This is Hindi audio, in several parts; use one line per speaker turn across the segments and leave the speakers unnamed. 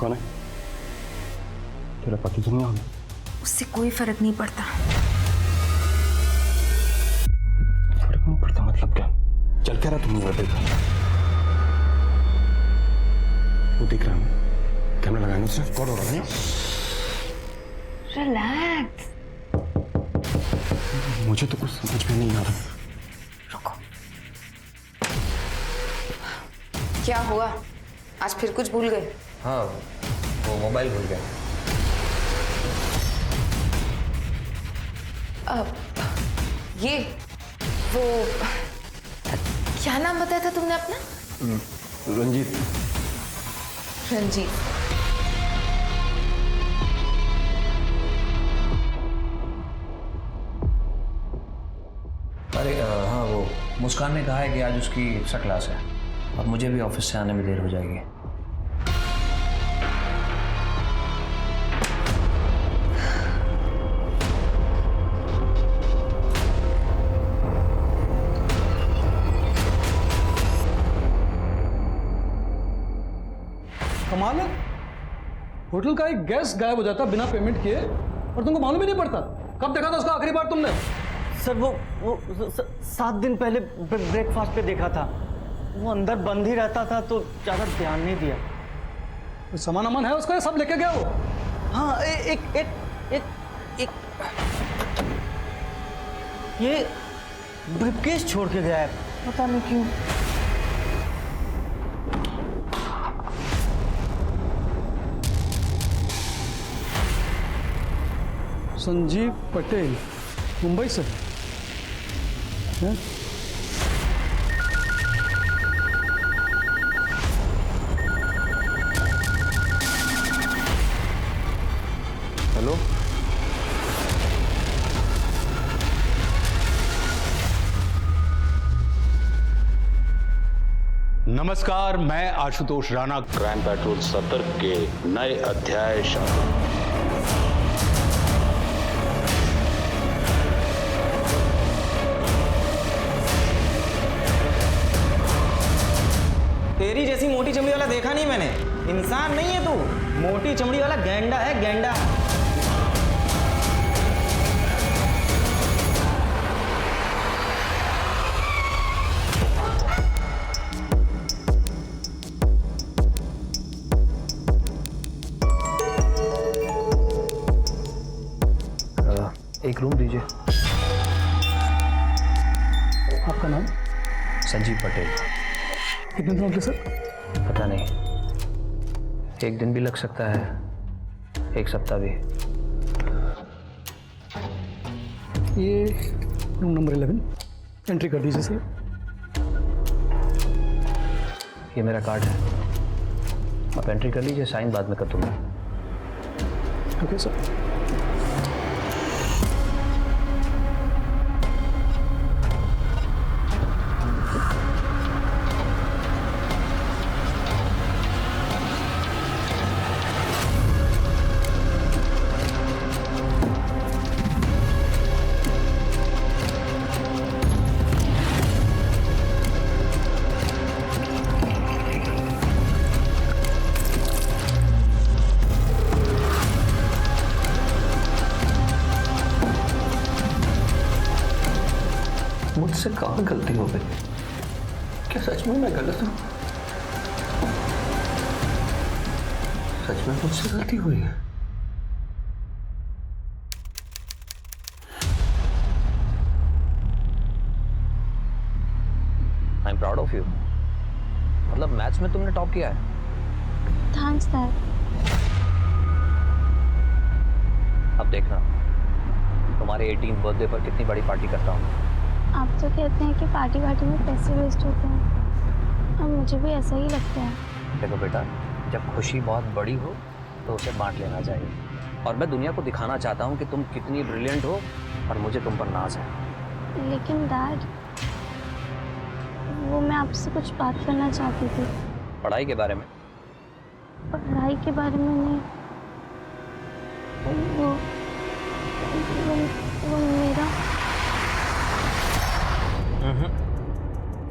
कौन है? तेरा पति तो नहीं होगा?
उससे कोई फर्क नहीं पड़ता।
फर्क नहीं पड़ता मतलब क्या? चल क्या रहा तुम बेटे का? वो दिख रहा है कैमरा लगाने से कौन हो रहा है?
रिलैक्स।
मुझे तो कुछ समझ में नहीं आ रहा।
रुको।
क्या हुआ? आज फिर कुछ भूल गए?
हाँ, वो मोबाइल भूल गया।
ये वो क्या नाम बताया था तुमने अपना?
रंजीत।
रंजीत।
अरे हाँ, वो मुस्कान ने कहा है कि आज उसकी एक्स्ट्रा क्लास है और मुझे भी ऑफिस से आने में देर हो जाएगी।
कमाल है, होटल का एक गेस्ट गायब हो जाता बिना पेमेंट किए और तुमको मालूम ही नहीं पड़ता। कब देखा था उसका आखिरी बार तुमने?
सर वो 7 दिन पहले ब्रेकफास्ट पे देखा था। वो अंदर बंद ही रहता था तो ज्यादा ध्यान नहीं दिया।
सामान अमान है उसका, सब लेके गया वो?
हाँ, एक ये ब्रीफकेस छोड़ के गया है, पता नहीं क्यों।
संजीव पटेल, मुंबई से है?
हेलो,
नमस्कार, मैं आशुतोष राणा।
क्राइम पेट्रोल सतर्क के नए अध्याय शामिल।
तेरी जैसी मोटी चमड़ी वाला देखा नहीं मैंने। इंसान नहीं है तू, मोटी चमड़ी वाला गैंडा है, गैंडा।
एक रूम दीजिए।
आपका नाम?
संजीव पटेल।
कितने दिन हो गए सर?
पता नहीं, एक दिन भी लग सकता है, एक सप्ताह भी।
ये रूम नंबर 11 एंट्री कर दीजिए सर।
ये मेरा कार्ड है, आप एंट्री कर लीजिए, साइन बाद में कर दूंगा।
Okay sir.
मुझसे कहाँ गलती हो गई? क्या सच में मैं गलत हूँ? सच में मुझसे गलती हुई है? I am proud of you. मतलब मैथ्स में तुमने टॉप किया है।
Thanks dad.
अब देखना, तुम्हारे 18th बर्थडे पर कितनी बड़ी पार्टी करता हूँ।
आप तो कहते हैं कि पार्टी में पैसे वेस्ट होते हैं, और मुझे भी ऐसा ही लगता है।
देखो बेटा, जब खुशी बहुत बड़ी हो तो उसे बांट लेना चाहिए। और मैं दुनिया को दिखाना चाहता हूँ कि तुम कितनी ब्रिलियंट हो और मुझे तुम पर नाज है।
लेकिन डैड, वो मैं आपसे कुछ बात करना चाहती थी।
पढ़ाई के बारे में?
पढ़ाई के बारे में नहीं, वो मेरा।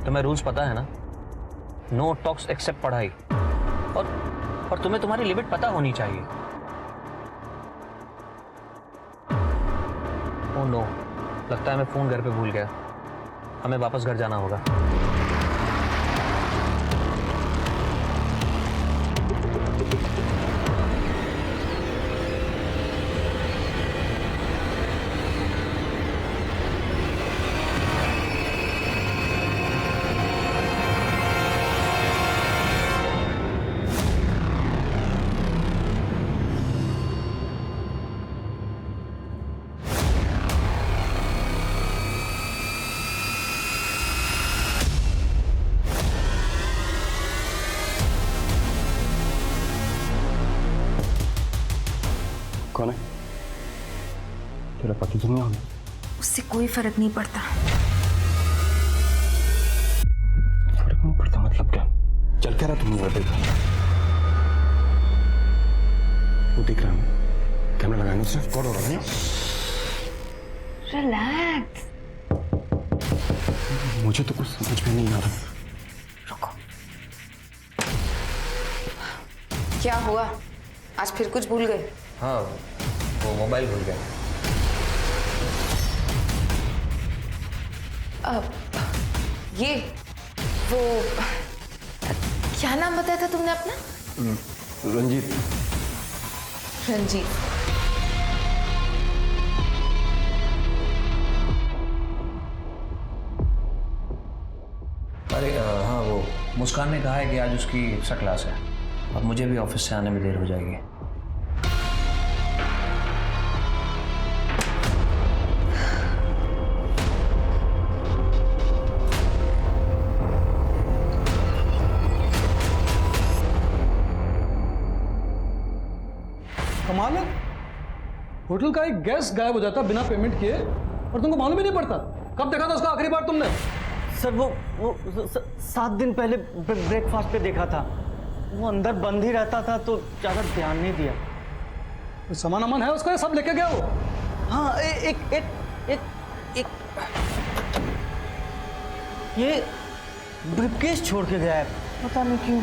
तुम्हें रूल्स पता है ना? नो टॉक्स एक्सेप्ट पढ़ाई। और और तुम्हें तुम्हारी लिमिट पता होनी चाहिए। ओह नो, लगता है मैं फोन घर पे भूल गया। हमें वापस घर जाना होगा।
कौन है? तेरा पति तो नहीं होगा?
उससे कोई फर्क नहीं पड़ता।
फर्क नहीं पड़ता मतलब क्या? चल क्या रहा तुम लोग देखा? वो दिख रहा है, कैमरा लगाएंगे उससे रिकॉर्ड हो रहा है।
रिलैक्स।
मुझे तो कुछ समझ में नहीं आ रहा।
रुको।
क्या हुआ? आज फिर कुछ भूल गए?
हाँ, वो मोबाइल भूल गया।
ये वो क्या नाम बताया था तुमने अपना?
रंजीत।
रंजीत।
अरे हाँ, वो मुस्कान ने कहा है कि आज उसकी एक्स्ट्रा क्लास है और मुझे भी ऑफिस से आने में देर हो जाएगी।
कमाल है, होटल का एक गेस्ट गायब हो जाता बिना पेमेंट किए और तुमको मालूम ही नहीं पड़ता। कब देखा था उसको आखिरी बार तुमने?
सर वो 7 दिन पहले ब्रेकफास्ट पे देखा था। वो अंदर बंद ही रहता था तो ज्यादा ध्यान नहीं दिया।
कोई सामान अमान है उसका, सब लेके गया वो?
हाँ, एक ये ब्रीफकेस छोड़ के गया है, पता नहीं क्यों।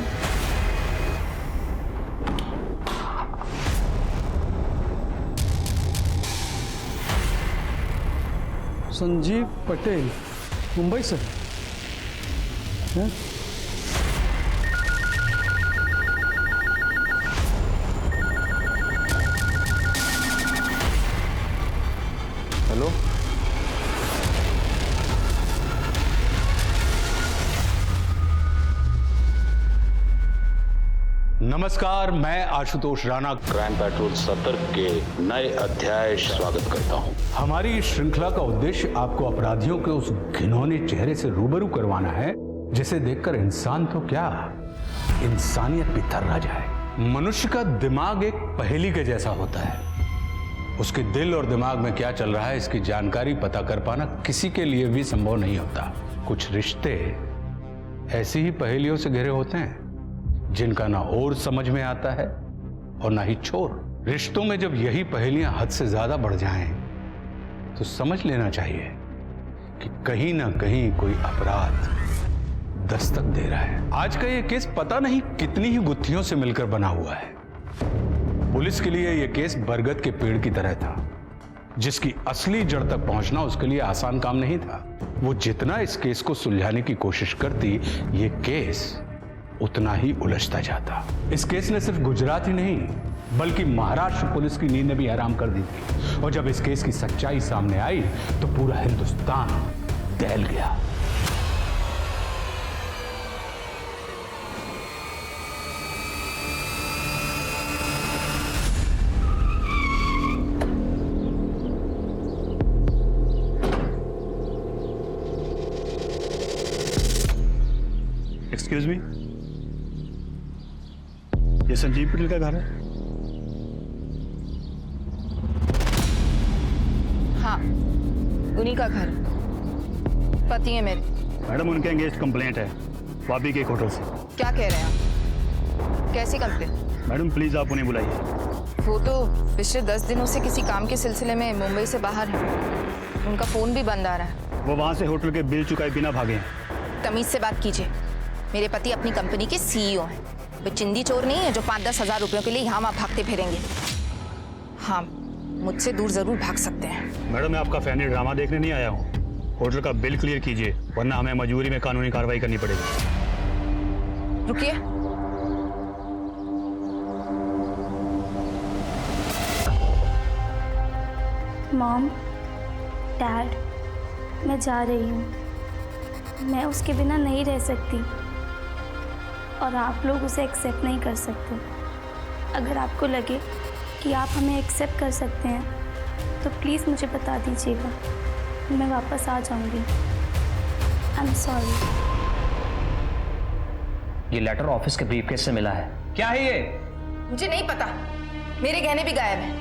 संजीव पटेल, मुंबई से है?
हेलो,
नमस्कार, मैं आशुतोष राणा
क्राइम पेट्रोल सतर्क के नए अध्याय स्वागत करता हूं।
हमारी इस श्रृंखला का उद्देश्य आपको अपराधियों के उस घिनौने चेहरे से रूबरू करवाना है जिसे देखकर इंसान तो क्या, इंसानियत भी थर्रा जाए। मनुष्य का दिमाग एक पहेली के जैसा होता है। उसके दिल और दिमाग में क्या चल रहा है इसकी जानकारी पता कर पाना किसी के लिए भी संभव नहीं होता। कुछ रिश्ते ऐसी ही पहेलियों से घिरे होते हैं जिनका ना और समझ में आता है और ना ही छोर। रिश्तों में जब यही पहेलियां हद से ज्यादा बढ़ जाएं तो समझ लेना चाहिए कि कहीं ना कहीं कोई अपराध दस्तक दे रहा है। आज का यह केस पता नहीं कितनी ही गुत्थियों से मिलकर बना हुआ है। पुलिस के लिए यह केस बरगद के पेड़ की तरह था जिसकी असली जड़ तक पहुंचना उसके लिए आसान काम नहीं था। वो जितना इस केस को सुलझाने की कोशिश करती, ये केस उतना ही उलझता जाता। इस केस ने सिर्फ गुजरात ही नहीं बल्कि महाराष्ट्र पुलिस की नींद भी हराम कर दी थी। और जब इस केस की सच्चाई सामने आई तो पूरा हिंदुस्तान दहल गया।
एक्सक्यूज मी, ये संजीव पटेल का घर है?
हाँ, उन्हीं का घर। पति है मेरे।
मैडम, उनके एंगेज कंप्लेंट है वापी के एक होटल से।
क्या कह रहे हैं आप? कैसी कंप्लेंट?
मैडम प्लीज आप उन्हें बुलाइए।
वो तो पिछले 10 दिनों से किसी काम के सिलसिले में मुंबई से बाहर है। उनका फोन भी बंद आ रहा है।
वो वहां से होटल के बिल चुकाए बिना भागे हैं।
तमीज से बात कीजिए। मेरे पति अपनी कंपनी के CEO हैं। वे चिंदी चोर नहीं है जो 5-10 हज़ार रुपयों के लिए यहाँ वहाँ भागते फिरेंगे। हाँ, मुझसे दूर जरूर भाग सकते हैं।
मैडम, मैं आपका फैनी ड्रामा देखने नहीं आया हूँ। होटल का बिल क्लियर कीजिए, वरना हमें मजबूरी में कानूनी कार्रवाई करनी पड़ेगी।
रुकिए,
मॉम, डैड, मैं जा रही हूँ। मैं उसके बिना नहीं रह सकती और आप लोग उसे एक्सेप्ट नहीं कर सकते। अगर आपको लगे कि आप हमें एक्सेप्ट कर सकते हैं तो प्लीज़ मुझे बता दीजिएगा, मैं वापस आ जाऊँगी। I am sorry.
ये लेटर ऑफिस के ब्रीफकेस से मिला है। क्या है ये?
मुझे नहीं पता, मेरे गहने भी गायब हैं।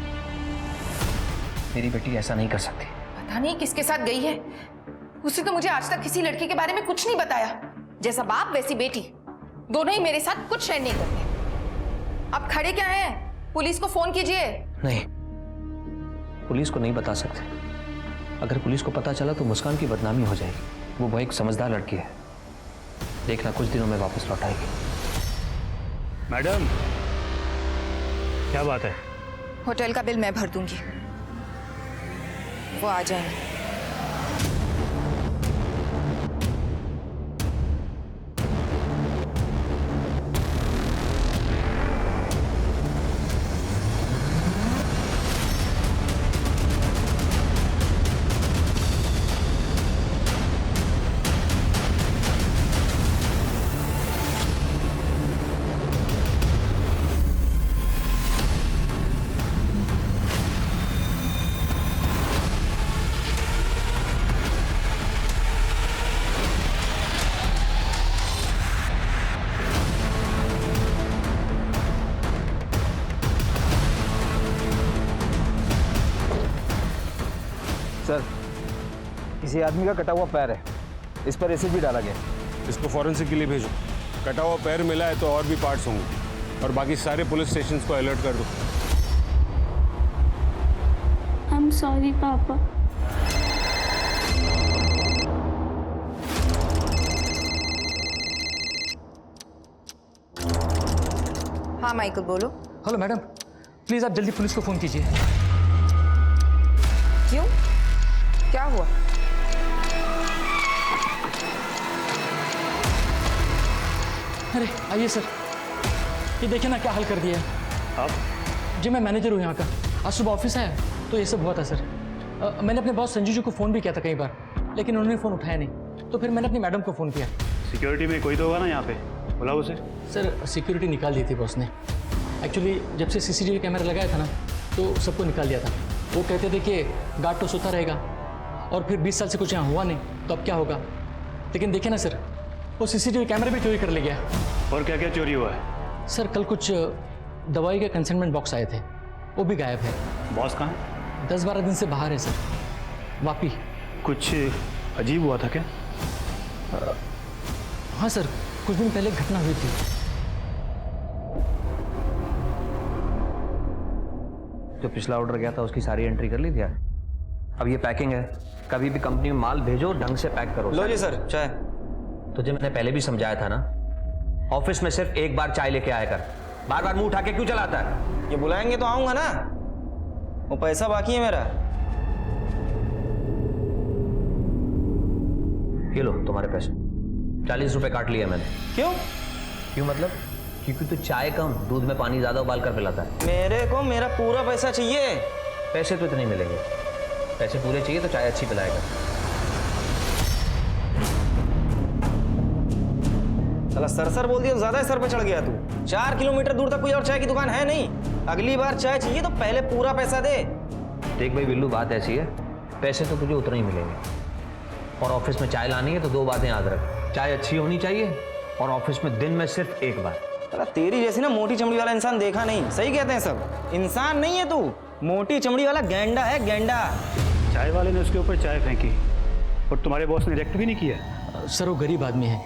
मेरी बेटी ऐसा नहीं कर सकती।
पता नहीं किसके साथ गई है। उसने तो मुझे आज तक किसी लड़के के बारे में कुछ नहीं बताया। जैसा बाप वैसी बेटी, दोनों ही मेरे साथ कुछ शेयर नहीं करते। अब खड़े क्या हैं? पुलिस को फोन कीजिए।
नहीं, पुलिस को नहीं बता सकते। अगर पुलिस को पता चला तो मुस्कान की बदनामी हो जाएगी। वो बहुत एक समझदार लड़की है, देखना कुछ दिनों में वापस लौट आएगी।
मैडम, क्या बात है?
होटल का बिल मैं भर दूंगी, वो आ जाएंगे।
सर, किसी आदमी का कटा हुआ पैर है, इस पर एसिड भी डाला गया।
इसको फॉरेंसिक के लिए भेजो। कटा हुआ पैर मिला है तो और भी पार्ट्स होंगे, और बाकी सारे पुलिस स्टेशंस को अलर्ट कर दो।
आई एम सॉरी पापा।
हाँ माइकल, बोलो।
हेलो मैडम, प्लीज़ आप जल्दी पुलिस को फ़ोन कीजिए।
क्यों, क्या हुआ?
अरे आइए सर, ये देखिए ना क्या हाल कर दिया है।
आप?
जी मैं मैनेजर हूँ यहाँ का। आज सुबह ऑफिस आया तो ये सब हुआ था सर। मैंने अपने बॉस संजू जी को फ़ोन भी किया था कई बार, लेकिन उन्होंने फ़ोन उठाया नहीं। तो फिर मैंने अपनी मैडम को फ़ोन किया।
सिक्योरिटी में कोई तो होगा ना यहाँ पे, बुलाओ उसे।
सर सिक्योरिटी निकाल दी थी बॉस ने। एक्चुअली जब से CCTV कैमरा लगाया था ना, तो सबको निकाल दिया था। वो कहते थे कि गार्ड तो सोता रहेगा, और फिर 20 साल से कुछ यहाँ हुआ नहीं तो अब क्या होगा। लेकिन देखिए ना सर, वो CCTV कैमरा भी चोरी कर ले गया।
और क्या क्या चोरी हुआ है?
सर कल कुछ दवाई के कंसाइनमेंट बॉक्स आए थे, वो भी गायब है।
बॉस कहाँ है?
10-12 दिन से बाहर है सर, वापी।
कुछ अजीब हुआ था क्या?
हाँ सर, कुछ दिन पहले घटना हुई थी।
जो पिछला ऑर्डर गया था उसकी सारी एंट्री कर ली थी यार। अब ये पैकिंग है, कभी भी कंपनी में माल भेजो ढंग से पैक करो।
लो जी सर, चाय।
तुझे मैंने पहले भी समझाया था ना, ऑफिस में सिर्फ एक बार चाय लेके आया कर। बार बार मुंह उठा के क्यों चलाता है?
ये बुलाएंगे तो आऊंगा ना, वो पैसा बाकी है मेरा।
ये लो तुम्हारे पैसे, 40 रुपए काट लिए मैंने।
क्यों?
क्यों मतलब? क्योंकि तू चाय कम, दूध में पानी ज्यादा उबाल कर पिलाता है।
मेरे को मेरा पूरा पैसा चाहिए।
पैसे तो इतने ही मिलेंगे, पैसे पूरे चाहिए तो चाय अच्छी पिलाएगा।
साला सर बोल दिया तो ज्यादा ही सर पे चढ़ गया तू। 4 किलोमीटर दूर तक कोई और चाय की दुकान है नहीं। अगली बार चाय चाहिए तो पहले पूरा पैसा दे।
देख भाई बिल्लू, बात ऐसी है, पैसे तो तुझे उतने ही मिलेंगे, और ऑफिस में चाय लानी है तो 2 बातें याद रख। चाय अच्छी होनी चाहिए और ऑफिस में दिन में सिर्फ 1 बार।
साला तेरी जैसी ना मोटी चमड़ी वाला इंसान देखा नहीं। सही कहते हैं सब, इंसान नहीं है तू, मोटी चमड़ी वाला गैंडा है, गैंडा।
चाय वाले ने उसके ऊपर चाय फेंकी और तुम्हारे बॉस ने रिएक्ट भी नहीं किया।
सर वो गरीब आदमी है,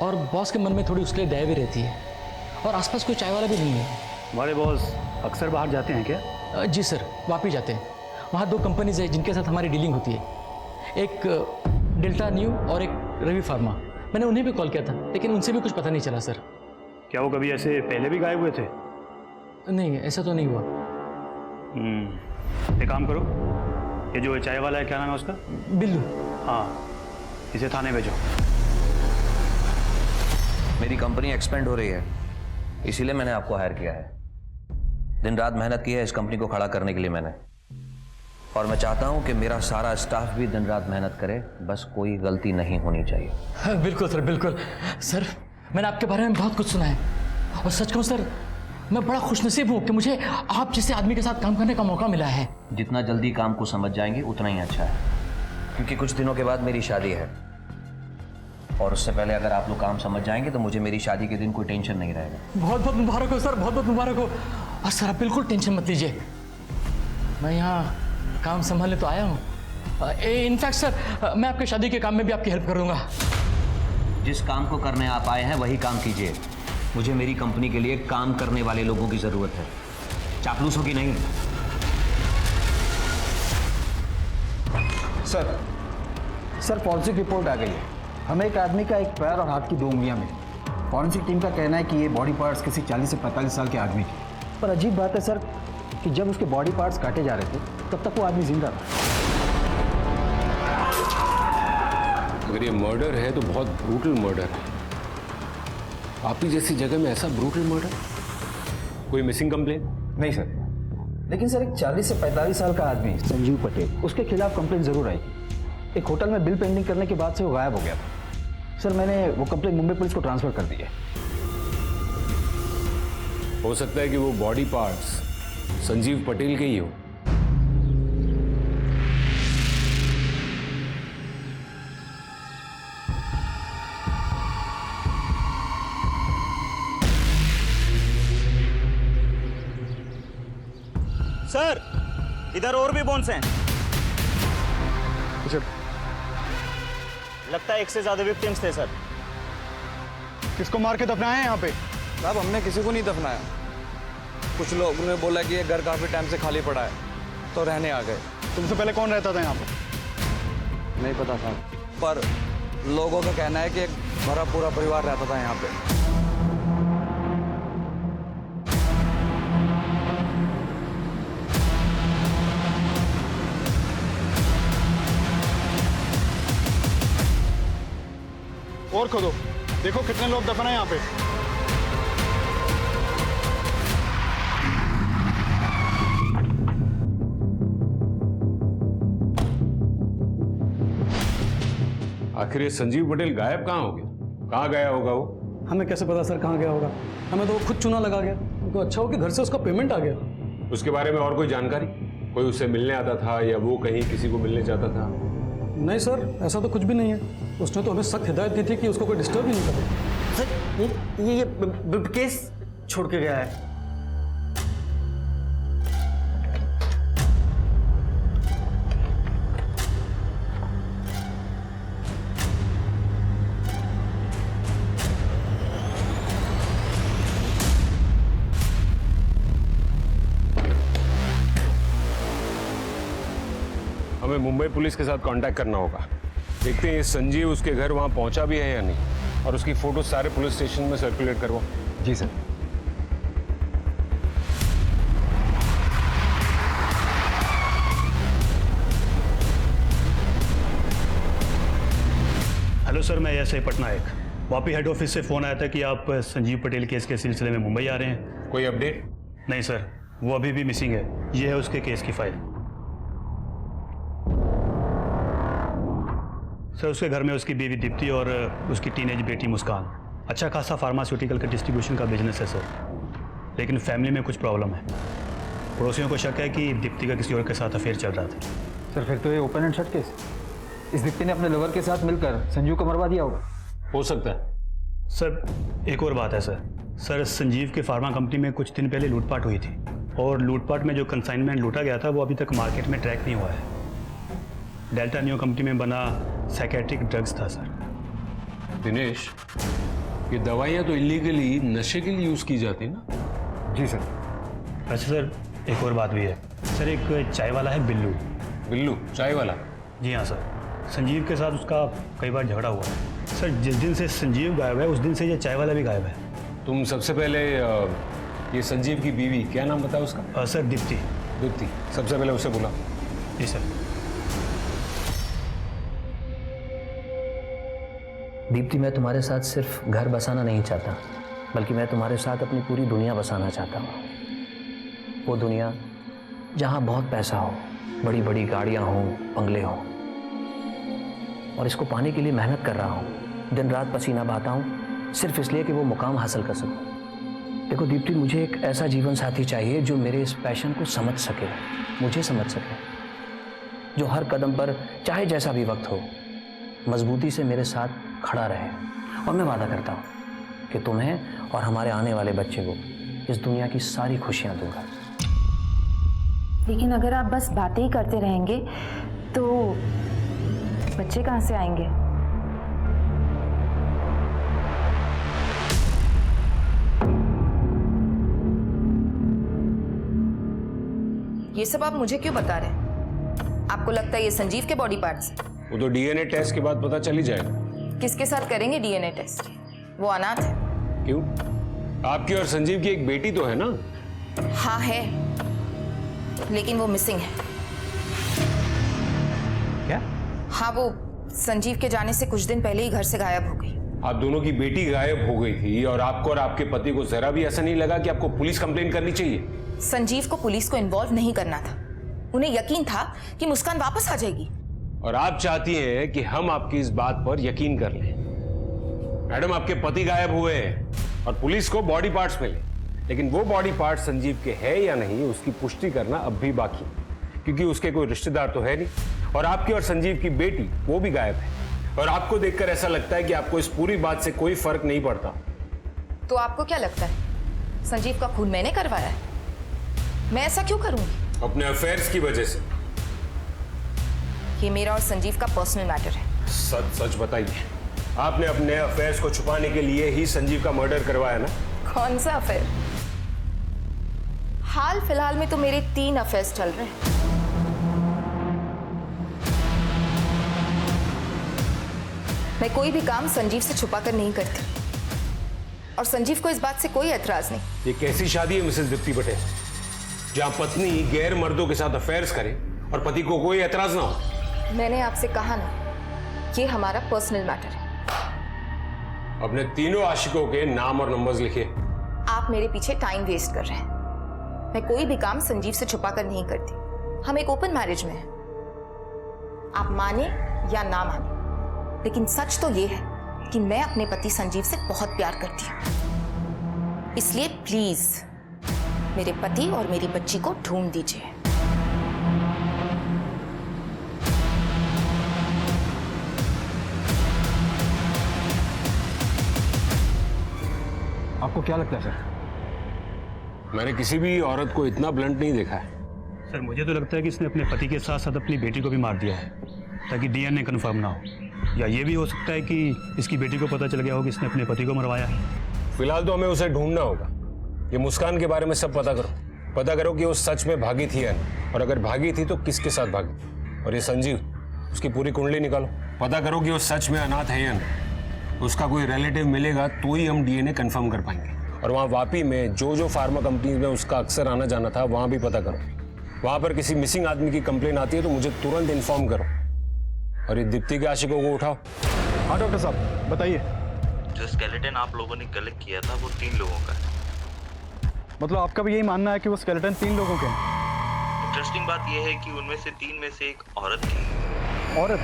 और बॉस के मन में थोड़ी उसके लिए दया भी रहती है, और आसपास कोई चाय वाला भी नहीं है।
हमारे बॉस अक्सर बाहर जाते हैं क्या?
जी सर, वापी जाते हैं। वहाँ 2 कंपनीज है जिनके साथ हमारी डीलिंग होती है, एक डेल्टा न्यू और एक रवि फार्मा। मैंने उन्हें भी कॉल किया था, लेकिन उनसे भी कुछ पता नहीं चला सर।
क्या वो कभी ऐसे पहले भी गायब हुए थे?
नहीं, ऐसा तो नहीं हुआ।
एक काम करो, ये जो चाय वाला है, क्या नाम है उसका?
बिल्लू।
हाँ, इसे थाने भेजो।
मेरी कंपनी एक्सपेंड हो रही है, इसीलिए मैंने आपको हायर किया है। दिन रात मेहनत की है इस कंपनी को खड़ा करने के लिए मैंने, और मैं चाहता हूं कि मेरा सारा स्टाफ भी दिन रात मेहनत करे, बस कोई गलती नहीं होनी चाहिए।
हाँ, बिल्कुल सर, बिल्कुल सर। मैंने आपके बारे में बहुत कुछ सुना है, और सच कहूं सर, मैं बड़ा खुशनसीब हूं कि मुझे आप जैसे आदमी के साथ काम करने का मौका मिला है।
जितना जल्दी काम को समझ जाएंगे उतना ही अच्छा है, क्योंकि कुछ दिनों के बाद मेरी शादी है, और उससे पहले अगर आप लोग काम समझ जाएंगे तो मुझे मेरी शादी के दिन कोई टेंशन नहीं रहेगा।
बहुत बहुत मुबारक हो सर, बहुत बहुत मुबारक हो। और सर आप बिल्कुल टेंशन मत लीजिए, मैं यहाँ काम संभालने तो आया हूँ। इनफैक्ट सर, मैं आपके शादी के काम में भी आपकी हेल्प करूँगा।
जिस काम को करने आप आए हैं वही काम कीजिए। मुझे मेरी कंपनी के लिए काम करने वाले लोगों की जरूरत है, चापलूसों की नहीं।
सर फॉरेंसिक रिपोर्ट आ गई है। हमें एक आदमी का एक पैर और हाथ की 2 उंगलियां मिली। फॉरेंसिक टीम का कहना है कि ये बॉडी पार्ट्स किसी 40 से 45 साल के आदमी के। पर अजीब बात है सर कि जब उसके बॉडी पार्ट्स काटे जा रहे थे तब तक वो आदमी जिंदा था।
अगर ये मर्डर है तो बहुत ब्रूटल मर्डर है। आप ही जैसी जगह में ऐसा ब्रूटल मर्डर? कोई मिसिंग कंप्लेन?
नहीं सर, लेकिन सर एक 40 से 45 साल का आदमी संजीव पटेल, उसके खिलाफ कंप्लेन जरूर आई। एक होटल में बिल पेंडिंग करने के बाद से वो गायब हो गया था। सर मैंने वो कंप्लेन मुंबई पुलिस को ट्रांसफर कर दी है।
हो सकता है कि वो बॉडी पार्ट्स संजीव पटेल के ही हो।
सर, इधर और भी बोन्स हैं। लगता है 1 से ज्यादा विक्टिम्स थे सर।
किसको मार के दफनाए हैं यहाँ पे?
साहब हमने किसी को नहीं दफनाया। कुछ लोगों ने बोला कि ये घर काफी टाइम से खाली पड़ा है, तो रहने आ गए।
तुमसे पहले कौन रहता था यहाँ पे?
नहीं पता साहब, पर लोगों का कहना है कि एक भरा पूरा परिवार रहता था यहाँ पे।
और खोदो, देखो कितने लोग दफन हैं यहाँ पे।
आखिर ये संजीव पटेल गायब कहाँ हो गया? कहाँ गया होगा वो?
हमें कैसे पता सर कहाँ गया होगा? हमें तो वो खुद चुना लगा गया। तो अच्छा हो कि घर से उसका पेमेंट आ गया।
उसके बारे में और कोई जानकारी? कोई उससे मिलने आता था या वो कहीं किसी को मिलने जाता था?
नहीं सर, ऐसा तो कुछ भी नहीं है। उसने तो हमें सख्त हिदायत दी थी कि उसको कोई डिस्टर्ब ही नहीं करे।
सर ये केस छोड़ के गया है।
हमें मुंबई पुलिस के साथ कांटेक्ट करना होगा। देखते हैं ये संजीव उसके घर वहां पहुंचा भी है या नहीं, और उसकी फोटो सारे पुलिस स्टेशन में सर्कुलेट करवाओ।
जी सर।
हेलो सर, मैं SI Patnaik. Vapi head office से फ़ोन आया था कि आप संजीव पटेल केस के सिलसिले में मुंबई आ रहे हैं।
कोई अपडेट?
नहीं सर, वो अभी भी मिसिंग है। ये है उसके केस की फाइल। सर, उसके घर में उसकी बीवी दीप्ति और उसकी टीनेज बेटी मुस्कान। अच्छा खासा फार्मास्यूटिकल का डिस्ट्रीब्यूशन का बिजनेस है सर, लेकिन फैमिली में कुछ प्रॉब्लम है। पड़ोसियों को शक है कि दीप्ति का किसी और के साथ अफेयर चल रहा था।
सर फिर तो ये ओपन एंड शट केस। इस दीप्ति ने अपने लवर के साथ मिलकर संजीव को मरवा दिया होगा।
हो सकता है।
सर एक और बात है सर, संजीव के फार्मा कंपनी में कुछ दिन पहले लूटपाट हुई थी, और लूटपाट में जो कंसाइनमेंट लूटा गया था वो अभी तक मार्केट में ट्रैक नहीं हुआ है। डेल्टा न्यू कंपनी में बना साइकेट्रिक ड्रग्स था सर।
दिनेश, ये दवाइयाँ तो इलीगली नशे के लिए यूज़ की जाती ना?
जी सर।
अच्छा सर, एक और बात भी है सर। एक चाय वाला है बिल्लू।
बिल्लू चाय वाला?
जी हाँ सर, संजीव के साथ उसका कई बार झगड़ा हुआ है सर। जिस दिन से संजीव गायब है उस दिन से ये चाय वाला भी गायब है।
तुम सबसे पहले ये संजीव की बीवी, क्या नाम बताया उसका?
सर दीप्ति।
दीप्ति, सबसे पहले उसे बुला।
जी सर।
दीप्ति, मैं तुम्हारे साथ सिर्फ घर बसाना नहीं चाहता, बल्कि मैं तुम्हारे साथ अपनी पूरी दुनिया बसाना चाहता हूँ। वो दुनिया जहाँ बहुत पैसा हो, बड़ी बड़ी गाड़ियाँ हों, बंगले हों। और इसको पाने के लिए मेहनत कर रहा हूँ, दिन रात पसीना बहाता हूँ, सिर्फ इसलिए कि वो मुकाम हासिल कर सकूँ। देखो दीप्ति, मुझे एक ऐसा जीवन साथी चाहिए जो मेरे इस पैशन को समझ सके, मुझे समझ सके, जो हर कदम पर चाहे जैसा भी वक्त हो मजबूती से मेरे साथ खड़ा रहे। और मैं वादा करता हूँ कि तुम्हें और हमारे आने वाले बच्चे को इस दुनिया की सारी खुशियाँ दूंगा।
लेकिन अगर आप बस बातें ही करते रहेंगे तो बच्चे कहाँ से आएंगे?
ये सब आप मुझे क्यों बता रहे हैं? आपको लगता है ये संजीव के बॉडी पार्ट्स?
वो तो डीएनए टेस्ट के बाद पता चल ही जाएगा।
किसके साथ करेंगे डीएनए टेस्ट? वो अनाथ है।
क्यों? आपकी और संजीव की एक बेटी तो है ना?
हाँ है, लेकिन वो मिसिंग है।
क्या?
हाँ, वो संजीव के जाने से कुछ दिन पहले ही घर से गायब हो गई।
आप दोनों की बेटी गायब हो गई थी और आपको और आपके पति को जरा भी ऐसा नहीं लगा कि आपको पुलिस कंप्लेंट करनी चाहिए?
संजीव को पुलिस को इन्वॉल्व नहीं करना था। उन्हें यकीन था कि मुस्कान वापस आ जाएगी।
और आप चाहती हैं कि हम आपकी इस बात पर यकीन कर लें। मैडम, आपके पति गायब हुए हैं और पुलिस को बॉडी पार्ट्स मिले, लेकिन वो बॉडी पार्ट संजीव के है या नहीं उसकी पुष्टि करना अब भी बाकी, क्योंकि उसके कोई रिश्तेदार तो है नहीं और आपकी और संजीव की बेटी वो भी गायब है। और आपको देखकर ऐसा लगता है कि आपको इस पूरी बात से कोई फर्क नहीं पड़ता।
तो आपको क्या लगता है संजीव का खून मैंने करवाया है? मैं ऐसा क्यों करूंगी?
अपने अफेयर्स की वजह से।
ये मेरा और संजीव का पर्सनल मैटर है।
सच सच बताइए, आपने अपने अफेयर्स को छुपाने के लिए ही संजीव का मर्डर करवाया ना?
कौन सा अफेयर? हाल फिलहाल में तो मेरे 3 अफेयर्स चल रहे हैं। मैं कोई भी काम संजीव से छुपा कर नहीं करती और संजीव को इस बात से कोई ऐतराज नहीं।
ये कैसी शादी है मिसेस दीप्ति पटेल, जहां पत्नी गैर मर्दों के साथ अफेयर्स करे और पति को कोई ऐतराज ना हो?
मैंने आपसे कहा ना, ये हमारा पर्सनल मैटर है।
अपने तीनों आशिकों के नाम और नंबर्स लिखिए।
आप मेरे पीछे टाइम वेस्ट कर रहे हैं। मैं कोई भी काम संजीव से छुपा कर नहीं करती। हम एक ओपन मैरिज में हैं। आप माने या ना माने, लेकिन सच तो ये है कि मैं अपने पति संजीव से बहुत प्यार करती हूँ। इसलिए प्लीज मेरे पति और मेरी बच्ची को ढूंढ दीजिए।
आपको क्या लगता है सर?
मैंने किसी भी औरत को इतना ब्लंट नहीं देखा है।
सर, मुझे तो लगता है कि इसने अपने पति के साथ साथ अपनी बेटी को भी मार दिया है ताकि डीएनए कंफर्म ना हो। या ये भी हो सकता है कि इसकी बेटी को पता चल गया हो कि इसने अपने पति को मरवाया है।
फिलहाल तो हमें उसे ढूंढना होगा। ये मुस्कान के बारे में सब पता करो कि वो सच में भागी थी या नहीं, और अगर भागी थी तो किसके साथ भागी। और ये संजीव, उसकी पूरी कुंडली निकालो, पता करो कि वो सच में अनाथ है या नहीं। उसका कोई रिलेटिव मिलेगा तो ही हम डीएनए कंफर्म कर पाएंगे। और वहाँ वापी में जो फार्मा कंपनीज में उसका अक्सर आना जाना था, वहाँ भी पता करो। वहाँ पर किसी मिसिंग आदमी की कंप्लेन आती है तो मुझे तुरंत इन्फॉर्म करो। और ये दीप्ति के आशिकों को उठाओ।
हाँ डॉक्टर साहब, बताइए।
जो स्केलेटन आप लोगों ने कलेक्ट किया था वो 3 लोगों का है।
मतलब आपका भी यही मानना है कि वो स्केलेटन 3 लोगों के हैं?
इंटरेस्टिंग बात यह है कि उनमें से 3 में से एक औरत थी।
औरत?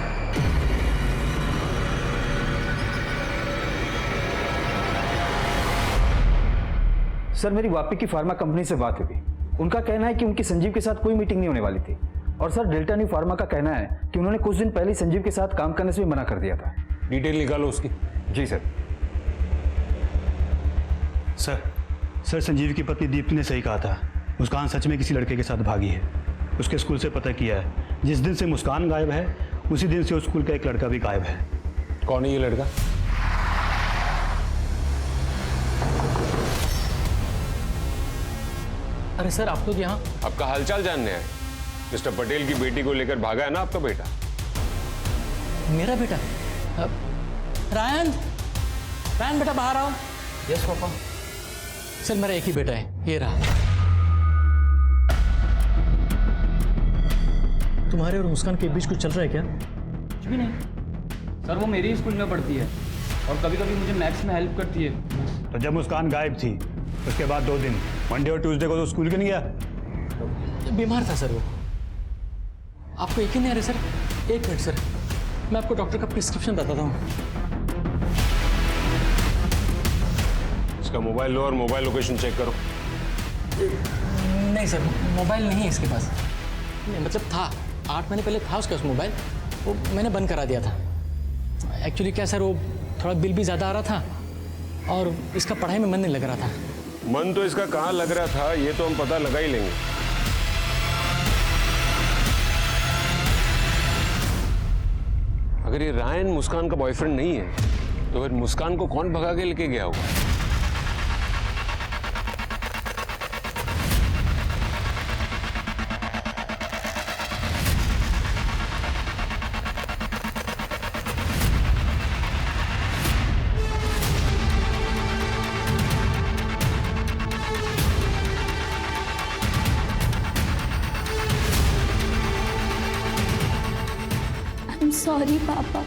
सर, मेरी वापी की फार्मा कंपनी से बात हुई। उनका कहना है कि उनकी संजीव के साथ कोई मीटिंग नहीं होने वाली थी। और सर, डेल्टा न्यू फार्मा का कहना है कि उन्होंने कुछ दिन पहले संजीव के साथ काम करने से भी मना कर दिया था।
डिटेल निकालो उसकी।
जी सर।
सर, संजीव की पत्नी दीप्ति ने सही कहा था। मुस्कान सच में किसी लड़के के साथ भागी है। उसके स्कूल से पता किया है। जिस दिन से मुस्कान गायब है उसी दिन से उस स्कूल का एक लड़का भी गायब है।
कौन है ये लड़का?
अरे सर, आप लोग यहाँ?
आपका हालचाल जानने आए। मिस्टर पटेल की बेटी को लेकर भागा है ना आपका बेटा?
मेरा बेटा? रायन बेटा बाहर आओ।
Yes papa.
सर मेरा एक ही बेटा है, ये रहा। तुम्हारे और मुस्कान के बीच कुछ चल रहा है क्या?
कुछ भी नहीं सर, वो मेरी ही स्कूल में पढ़ती है और कभी कभी मुझे मैथ्स में हेल्प करती है।
तो जब मुस्कान गायब थी उसके बाद 2 दिन, मंडे और ट्यूसडे को तो स्कूल क्यों नहीं गया?
बीमार था सर वो। आपको यकीन नहीं आ रहा सर? एक मिनट सर, मैं आपको डॉक्टर का प्रिस्क्रिप्शन बताता हूँ।
इसका मोबाइल लो और मोबाइल लोकेशन चेक करो।
नहीं सर, मोबाइल नहीं है इसके पास। नहीं, मतलब था, 8 महीने पहले था उसके पास मोबाइल, वो मैंने बंद करा दिया था। एक्चुअली क्या सर, वो थोड़ा बिल भी ज़्यादा आ रहा था और इसका पढ़ाई में मन नहीं लग रहा था।
मन तो इसका कहाँ लग रहा था ये तो हम पता लगा ही लेंगे। अगर ये रायन मुस्कान का बॉयफ्रेंड नहीं है तो फिर मुस्कान को कौन भगा के लेके गया होगा?
सॉरी पापा।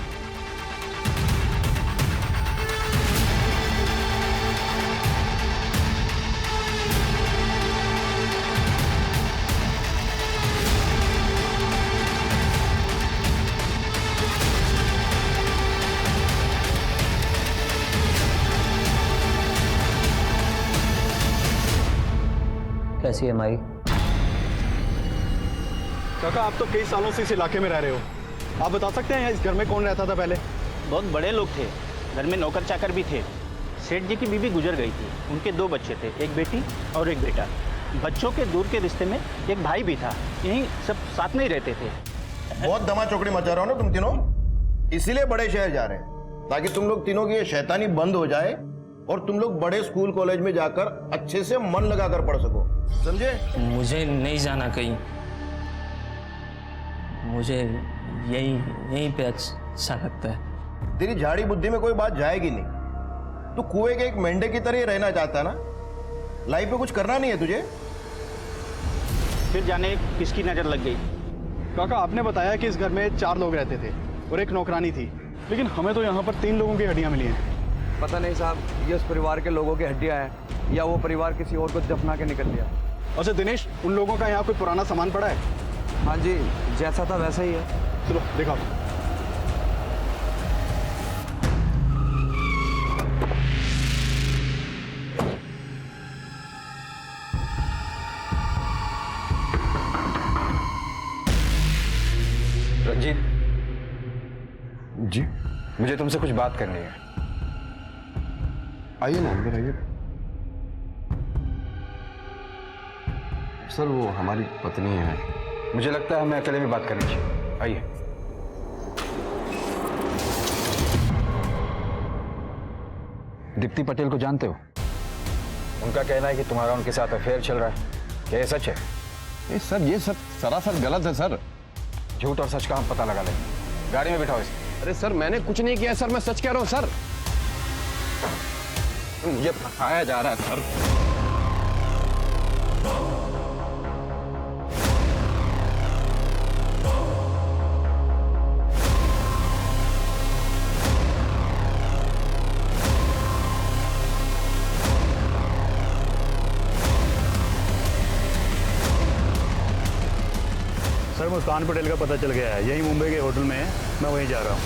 कैसी है माई?
काका आप तो कई सालों से इस इलाके में रह रहे हो, आप बता सकते हैं इस घर में कौन रहता था पहले?
बहुत बड़े लोग थे, घर में नौकर चाकर भी थे। सेठ जी की बीवी गुजर गई थी, उनके 2 बच्चे थे, एक बेटी और एक बेटा। बच्चों के दूर के रिश्ते में एक भाई भी था, यहीं सब साथ में ही रहते थे।
बहुत दमा चौकड़ी मचा रहा हो ना तुम तीनों, इसीलिए बड़े शहर जा रहे हैं ताकि तुम लोग तीनों की ये शैतानी बंद हो जाए और तुम लोग बड़े स्कूल कॉलेज में जाकर अच्छे से मन लगाकर पढ़ सको, समझे?
मुझे नहीं जाना कहीं, मुझे यहीं पे अच्छा लगता है।
तेरी झाड़ी बुद्धि में कोई बात जाएगी नहीं। तू कुएं के एक मेंढे की तरह ही रहना चाहता ना, लाइफ में कुछ करना नहीं है तुझे।
फिर जाने किसकी नजर लग गई।
काका आपने बताया कि इस घर में 4 लोग रहते थे और एक नौकरानी थी, लेकिन हमें तो यहाँ पर 3 लोगों की हड्डियाँ मिली हैं।
पता नहीं साहब, ये उस परिवार के लोगों की हड्डियाँ हैं या वो परिवार किसी और को दफना के निकल लिया।
अच्छा दिनेश, उन लोगों का यहाँ कोई पुराना सामान पड़ा है?
हाँ जी, जैसा था वैसा ही है।
चलो देखा।
रंजीत जी, मुझे तुमसे कुछ बात करनी है।
आइए ना अंदर आइए। सर वो हमारी पत्नी है।
मुझे लगता है हमें अकेले में बात करनी चाहिए, आइए। दीप्ति पटेल को जानते हो? उनका कहना है कि तुम्हारा उनके साथ अफेयर चल रहा है, क्या ये सच है?
सर ये सब सरासर गलत है सर।
झूठ और सच का हम पता लगा लेंगे, गाड़ी में बिठाओ इसे।
अरे सर मैंने कुछ नहीं किया सर, मैं सच कह रहा हूँ सर। मुझे फंसाया जा रहा है सर।
सर मुस्कान पटेल का पता चल गया है, यही मुंबई के होटल में है, मैं वहीं जा रहा हूँ।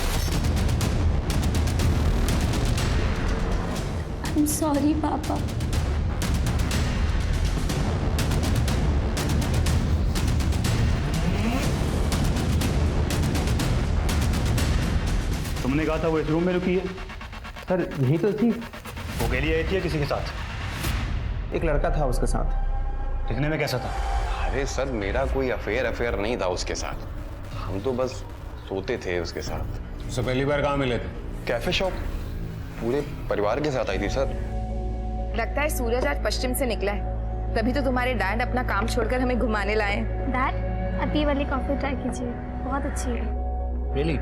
I'm sorry पापा।
तुमने कहा था वो इस रूम में रुकी है?
सर यही तो थी।
वो अकेली आई थी या किसी के साथ?
एक लड़का था उसके साथ।
दिखने में कैसा था?
अरे सर मेरा कोई अफेयर नहीं था उसके साथ, हम तो बस सोते थे उसके साथ।
उससे पहली बार कहाँ मिले थे?
कैफे शॉप, पूरे परिवार के साथ आई थी सर।
लगता है सूरज आज पश्चिम से निकला है, तभी तो तुम्हारे डैड अपना काम छोड़कर हमें घुमाने लाए हैं।
डैड आप ये वाली कॉफी ट्राई कीजिए, बहुत अच्छी है।
रियली?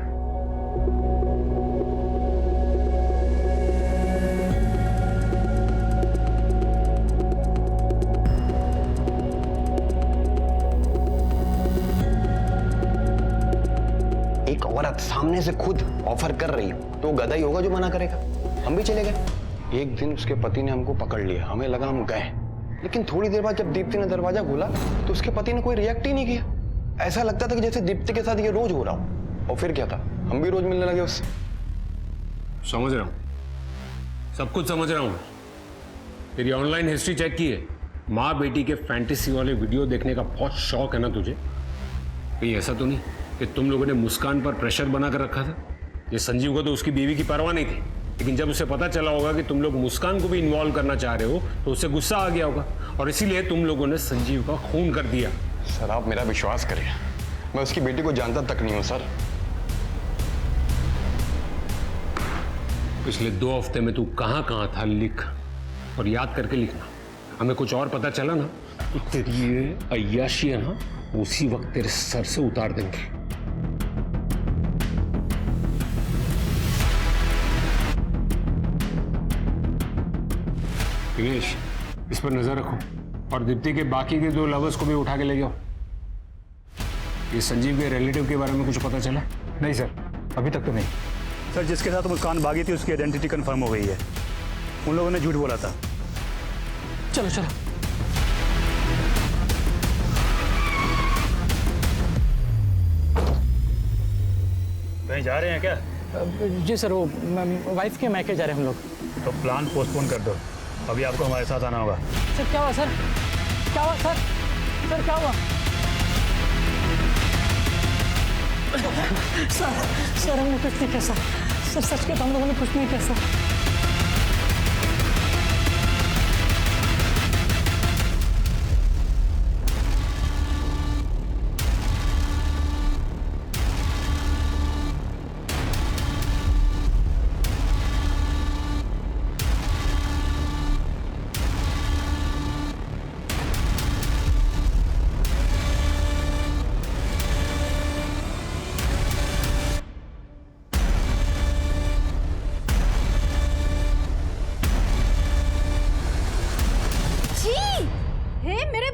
औरत सामने से खुद ऑफर कर रही हो तो गधा ही होगा जो मना करेगा। हम भी चले गए। एक दिन उसके पति ने हमको पकड़ लिया, हमें लगा हम गए, लेकिन थोड़ी देर बाद जब दीप्ति ने दरवाजा खोला तो उसके पति ने कोई रिएक्ट ही नहीं किया। ऐसा लगता था कि जैसे दीप्ति के साथ ये रोज हो रहा हो। और फिर क्या था, हम भी रोज मिलने लगे उससे।
समझ रहा हूँ, सब कुछ समझ रहा हूँ। तेरी ऑनलाइन हिस्ट्री चेक की है। माँ बेटी के फैंटेसी वाले वीडियो देखने का बहुत शौक है ना तुझे? कहीं ऐसा तो नहीं कि तुम लोगों ने मुस्कान पर प्रेशर बना कर रखा था? ये संजीव को तो उसकी बीवी की परवाह नहीं थी, लेकिन जब उसे पता चला होगा कि तुम लोग मुस्कान को भी इन्वॉल्व करना चाह रहे हो तो उसे गुस्सा आ गया होगा, और इसीलिए तुम लोगों ने संजीव का खून कर दिया।
सर आप मेरा विश्वास करें, मैं उसकी बेटी को जानता तक नहीं हूं सर।
पिछले 2 हफ्ते में तू कहां कहां था लिख, और याद करके लिखना। हमें कुछ और पता चला ना तो तेरी ये अय्याशी है ना, उसी वक्त तेरे सर से उतार देंगे। दिनेश, इस पर नजर रखो और दीप्ति के बाकी के 2 लवर्स को भी उठा के ले जाओ। ये संजीव के रिलेटिव के बारे में कुछ पता चला?
नहीं सर, अभी तक तो नहीं।
सर जिसके साथ मुस्कान भागी थी उसकी आइडेंटिटी कंफर्म हो गई है। उन लोगों ने झूठ बोला था।
चलो चलो।
कहीं जा रहे हैं क्या?
जी सर, वो वाइफ के मैके जा रहे हैं हम लोग।
तो प्लान पोस्टपोन कर दो, अभी आपको हमारे साथ आना होगा।
सर क्या हुआ सर? क्या हुआ सर? सर क्या हुआ? सर हमने कुछ नहीं किया सर सच कहता हम लोगों ने कुछ नहीं किया सर।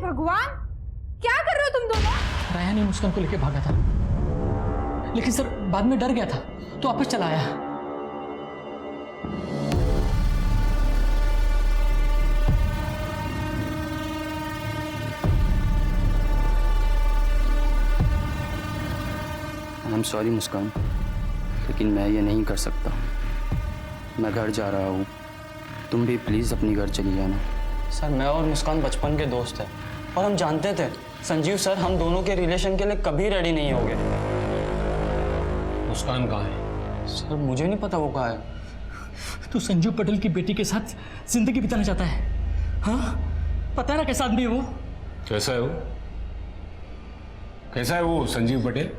भगवान, क्या कर रहे हो तुम दोनों?
राया ने मुस्कान को लेके भागा था, लेकिन सर बाद में डर गया था तो वापस चला आया।
आई एम सॉरी मुस्कान, लेकिन मैं ये नहीं कर सकता। मैं घर जा रहा हूँ, तुम भी प्लीज़ अपनी घर चली जाना।
सर मैं और मुस्कान बचपन के दोस्त हैं और हम जानते थे संजीव सर हम दोनों के रिलेशन के लिए कभी रेडी नहीं होंगे।
मुस्कान कहाँ है?
सर मुझे नहीं पता वो कहाँ है।
तू संजीव पटेल की बेटी के साथ जिंदगी बिताना चाहता है? हाँ, पता है ना कैसा आदमी है वो?
कैसा है वो? कैसा है वो संजीव पटेल?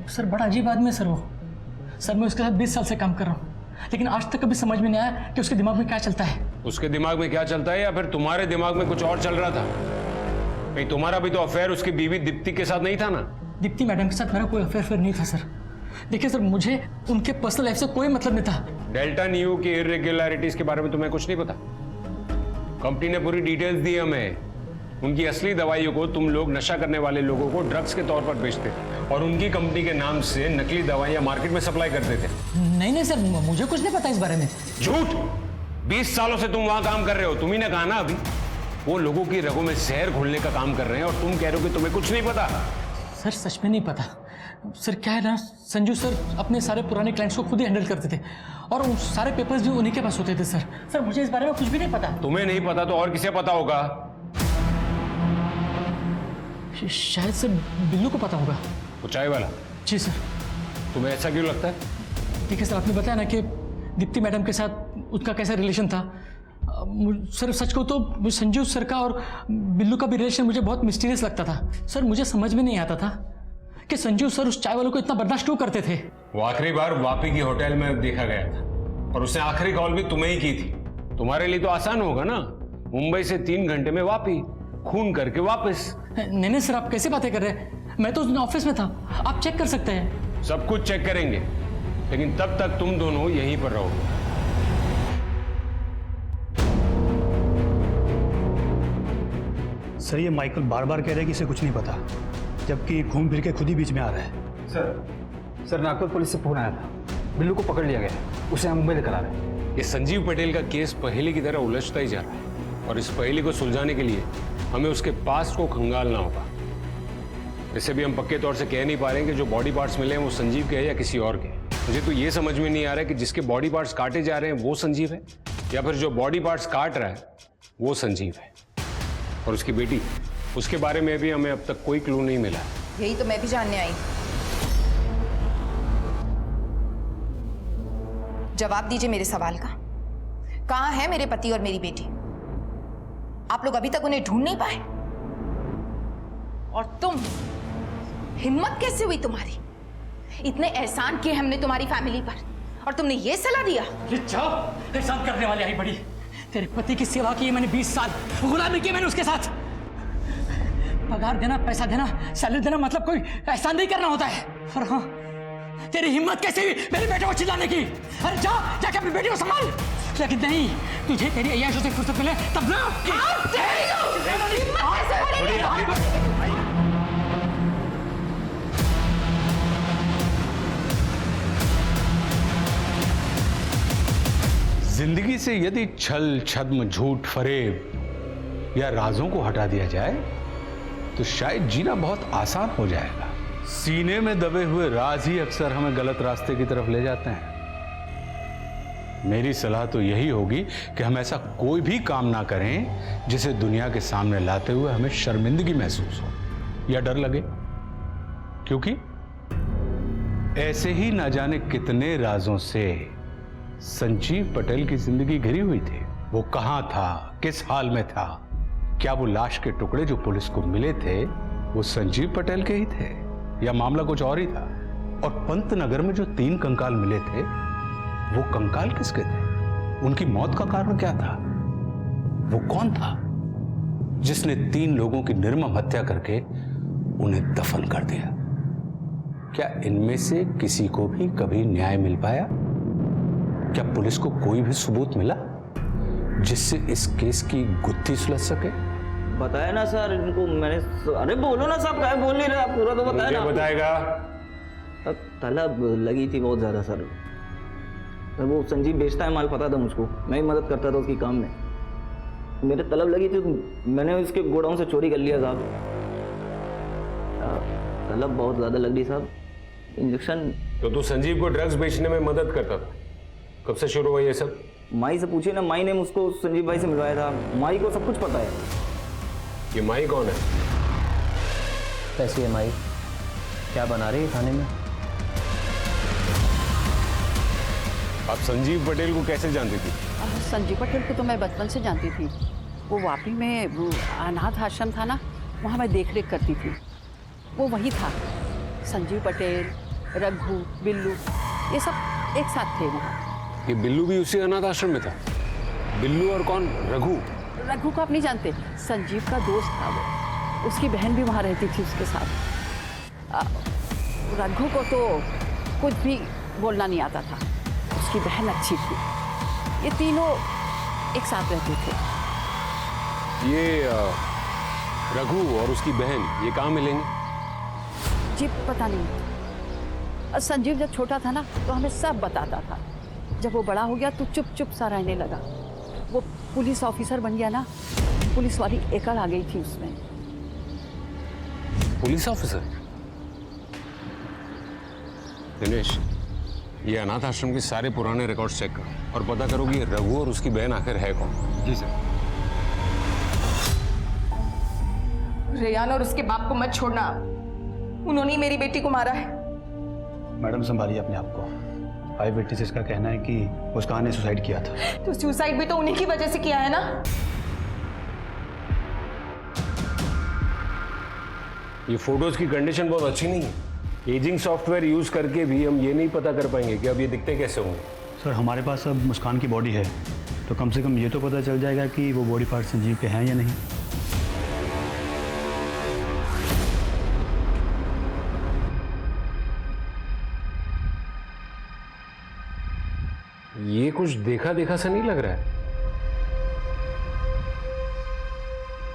सर बड़ा अजीब आदमी है सर वो। सर मैं उसके साथ 20 साल से काम कर रहा हूँ, लेकिन आज तक कभी समझ में नहीं आया कि उसके दिमाग में क्या चलता है।
उसके दिमाग में क्या चलता है या फिर तुम्हारे दिमाग में कुछ और चल रहा था? कहीं तुम्हारा भी तो अफेयर उसकी बीवी दीप्ति के साथ नहीं था ना?
दीप्ति मैडम के साथ मेरा कोई अफेयर नहीं था सर। देखिए सर, मुझे उनके पर्सनल लाइफ से कोई मतलब नहीं था।
डेल्टा न्यू की इरेगुलरिटीज के बारे में तुम्हें कुछ नहीं पता? कंपनी ने पूरी डिटेल्स दी हमें। उनकी असली दवाइयों को तुम लोग नशा करने वाले लोगों को ड्रग्स के तौर पर बेचते थे और उनकी कंपनी के नाम से नकली दवाइयां मार्केट में सप्लाई करते थे।
नहीं सर, मुझे कुछ नहीं पता इस बारे में।
झूठ! 20 सालों से तुम वहां काम कर रहे हो। तुम ही ने कहा ना अभी, वो लोगों की रगों में जहर घोलने का काम कर रहे हैं और तुम कह रहे हो कि तुम्हें कुछ नहीं पता।
सर सच में नहीं पता। सर क्या है ना, संजू सर अपने सारे पुराने क्लाइंट्स को खुद ही हैंडल करते थे और सारे पेपर्स भी उन्हीं के पास होते थे। सर मुझे इस बारे में कुछ भी नहीं पता।
तुम्हें नहीं पता तो और किसे पता होगा?
शायद सर बिल्लू को पता होगा।
वो चाय वाला?
जी सर।
तुम्हें ऐसा क्यों लगता है?
देखिए सर, आपने बताया ना कि दीप्ति मैडम के साथ उसका कैसा रिलेशन था। सर सच कहूँ तो संजू सर का और बिल्लू का भी रिलेशन मुझे बहुत मिस्टीरियस लगता था। सर मुझे समझ में नहीं आता था कि संजू सर उस चाय वालों को इतना बर्दाश्त क्यों करते थे।
वो आखिरी बार वापी की होटल में देखा गया था और उसने आखिरी कॉल भी तुम्हें ही की थी। तुम्हारे लिए तो आसान होगा ना, मुंबई से 3 घंटे में वापी, खून करके वापस।
नहीं सर, आप कैसी बातें कर रहे हैं? मैं तो उस दिन ऑफिस में था, आप चेक कर सकते हैं।
सब कुछ चेक करेंगे, लेकिन तब तक तुम दोनों यहीं पर रहोगे।
सर ये माइकल बार बार कह रहे हैं कि इसे कुछ नहीं पता, जबकि घूम फिर के खुद ही बीच में आ रहा है।
सर नागपुर पुलिस से फोन आया था, बिल्लू को पकड़ लिया गया है, उसे हम मुंबई लेकर आ रहे हैं।
ये संजीव पटेल का केस पहेली की तरह उलझता ही जा रहा है और इस पहेली को सुलझाने के लिए हमें उसके पास्ट को खंगालना होगा। वैसे भी हम पक्के तौर से कह नहीं पा रहे हैं कि जो बॉडी पार्ट्स मिले हैं वो संजीव के हैं या किसी और के। मुझे तो ये समझ में नहीं आ रहा है कि जिसके बॉडी पार्ट्स काटे जा रहे हैं वो संजीव है या फिर जो बॉडी पार्ट्स काट रहा है वो संजीव है। और उसकी बेटी, उसके बारे में भी हमें अब तक कोई क्लू नहीं मिला।
यही तो मैं भी जानने आई। जवाब दीजिए मेरे सवाल का। कहां है मेरे पति और मेरी बेटी? आप लोग अभी तक उन्हें ढूंढ नहीं पाए? और तुम, हिम्मत कैसे हुई तुम्हारी? इतने एहसान किए हमने तुम्हारी फैमिली पर और तुमने ये सलाह दिया?
एहसान करने वाले आई बड़ी। तेरे पति की सेवा की मैंने 20 साल, गुलामी की मैंने उसके साथ। पगार देना, पैसा देना, सैलरी देना मतलब कोई एहसान नहीं करना होता है। और हाँ, तेरी हिम्मत कैसे हुई मेरे बेटे को चिल्लाने की? अरे जाके अपनी बेटी को संभाल। लेकिन नहीं, तुझे तेरी अय्याशों से फुर्सत मिले तब ना।
जिंदगी से यदि छल, छद्म, झूठ, फरेब या राजों को हटा दिया जाए तो शायद जीना बहुत आसान हो जाएगा। सीने में दबे हुए राज ही अक्सर हमें गलत रास्ते की तरफ ले जाते हैं। मेरी सलाह तो यही होगी कि हम ऐसा कोई भी काम ना करें जिसे दुनिया के सामने लाते हुए हमें शर्मिंदगी महसूस हो या डर लगे, क्योंकि ऐसे ही ना जाने कितने राजों से संजीव पटेल की जिंदगी घिरी हुई थी। वो कहां था, किस हाल में था? क्या वो लाश के टुकड़े जो पुलिस को मिले थे वो संजीव पटेल के ही थे या मामला कुछ और ही था? और पंतनगर में जो 3 कंकाल मिले थे वो कंकाल किसके थे? उनकी मौत का कारण क्या था? वो कौन था जिसने 3 लोगों की निर्मम हत्या करके उन्हें दफन कर दिया? क्या इनमें से किसी को भी कभी न्याय मिल पाया? क्या पुलिस को कोई भी सबूत मिला जिससे इस केस की गुत्थी सुलझ सके?
बताया ना सर इनको मैंने। अरे बोलो ना साहब, क्या बोल नहीं रहे आप? पूरा तो बताया ना।
बताएगा?
तलब लगी थी बहुत ज्यादा सर। वो संजीव बेचता है माल, पता था मुझको। मैं ही मदद करता था उसकी काम में। मेरे तलब लगी थी, मैंने उसके गोडाउन से चोरी कर लिया साहब। तलब बहुत ज्यादा लग रही साहब। इंजेक्शन।
तो तू संजीव को ड्रग्स बेचने में मदद करता था? कब से शुरू हुआ ये सब?
माई से पूछिए ना, माई ने मुझको संजीव भाई से मिलवाया था। माई को सब कुछ पता है।
ये माई कौन है?
कैसी है माई? क्या बना रही है खाने में?
आप संजीव पटेल को कैसे जानती थी?
संजीव पटेल को तो मैं बचपन से जानती थी। वो वापी में वो अनाथ आश्रम था ना, वहाँ मैं देख रेख करती थी। वो वही था। संजीव पटेल, रघु, बिल्लू, ये सब एक साथ थे वहाँ।
ये बिल्लू भी उसी अनाथ आश्रम में था? बिल्लू और कौन? रघु?
रघु को आप नहीं जानते? संजीव का दोस्त था वो। उसकी बहन भी वहाँ रहती थी उसके साथ। रघु को तो कुछ भी बोलना नहीं आता था। उसकी बहन अच्छी थी। ये तीनों एक साथ रहते थे।
ये रघु और उसकी बहन ये कहाँ मिलेंगे?
जी पता नहीं। संजीव जब छोटा था ना तो हमें सब बताता था। जब वो बड़ा हो गया तो चुप चुप सा रहने लगा। वो पुलिस ऑफिसर बन गया ना, पुलिस वाली एकड़ आ गई थी उसमें।
Police officer? दिनेश, ये अनाथ आश्रम के सारे पुराने रिकॉर्ड्स चेक करो और पता करो कि रघु और उसकी बहन आखिर है कौन।
जी सर।
रेयान और उसके बाप को मत छोड़ना। उन्होंने ही मेरी बेटी को मारा है।
मैडम संभालिए अपने आप को। आई विटनेसेस का कहना है कि मुस्कान ने सुसाइड किया था।
तो सुसाइड भी तो उन्हीं की वजह से किया है ना?
ये फोटोज की कंडीशन बहुत अच्छी नहीं है। एजिंग सॉफ्टवेयर यूज करके भी हम ये नहीं पता कर पाएंगे कि अब ये दिखते कैसे होंगे।
सर हमारे पास अब मुस्कान की बॉडी है, तो कम से कम ये तो पता चल जाएगा कि वो बॉडी पार्ट संजीव के हैं या नहीं।
ये कुछ देखा देखा सा नहीं लग रहा है।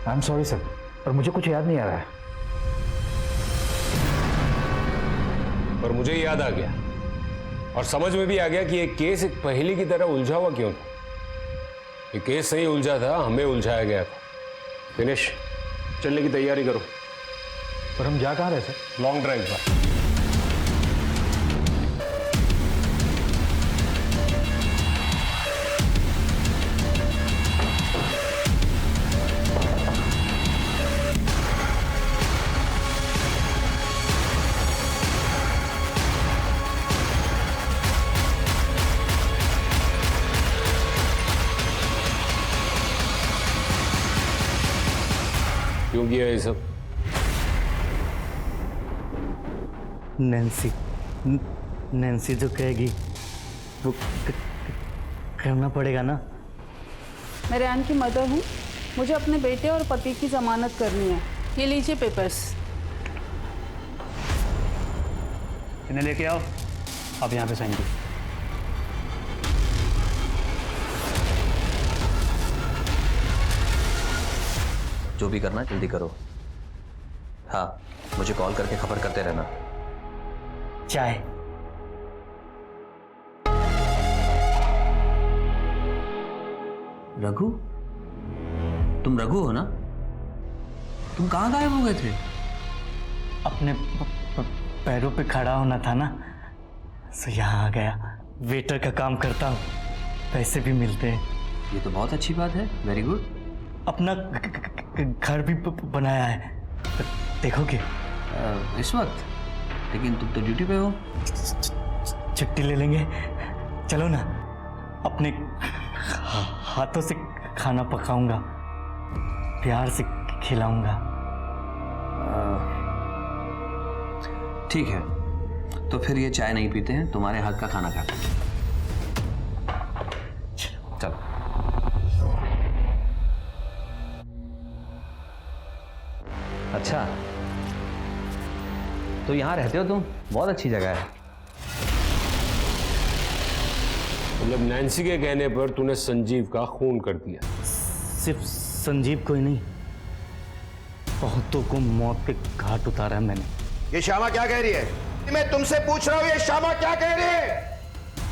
आई एम सॉरी सर, पर मुझे कुछ याद नहीं आ रहा है।
और मुझे याद आ गया और समझ में भी आ गया कि ये केस एक पहेली की तरह उलझा हुआ क्यों था। ये केस नहीं उलझा था, हमें उलझाया गया था। दिनेश, चलने की तैयारी करो।
पर हम जा कहाँ रहे सर?
लॉन्ग ड्राइव पर। क्यों किया ये सब?
नैन्सी जो कहेगी वो करना पड़ेगा ना।
मैं रेहान की मदर हूँ, मुझे अपने बेटे और पति की जमानत करनी है। ये लीजिए पेपर्स।
इन्हें लेके आओ, आप यहाँ पे साइन कीजिए।
जो भी करना है जल्दी करो। हाँ, मुझे कॉल करके खबर करते रहना।
चाय।
रघु, तुम रघु हो ना? तुम कहाँ गायब हो गए थे?
अपने पैरों पे खड़ा होना था ना, सो यहाँ आ गया। वेटर का काम करता हूँ, पैसे भी मिलते हैं।
ये तो बहुत अच्छी बात है। Very good.
अपना घर भी बनाया है, देखोगे?
इस वक्त? लेकिन तुम तो ड्यूटी पे हो।
छुट्टी ले लेंगे, चलो ना। अपने हाथों से खाना पकाऊंगा, प्यार से खिलाऊंगा।
ठीक है, तो फिर ये चाय नहीं पीते हैं, तुम्हारे हाथ का खाना खाते हैं। चलो। अच्छा, तो यहाँ रहते हो तुम? बहुत अच्छी जगह है।
मतलब नैन्सी के कहने पर तूने संजीव का खून कर दिया?
सिर्फ संजीव को ही नहीं, बहुतों को मौत के घाट उतारा है मैंने।
ये श्यामा क्या कह रही है? मैं तुमसे पूछ रहा हूँ, ये श्यामा क्या कह रही है?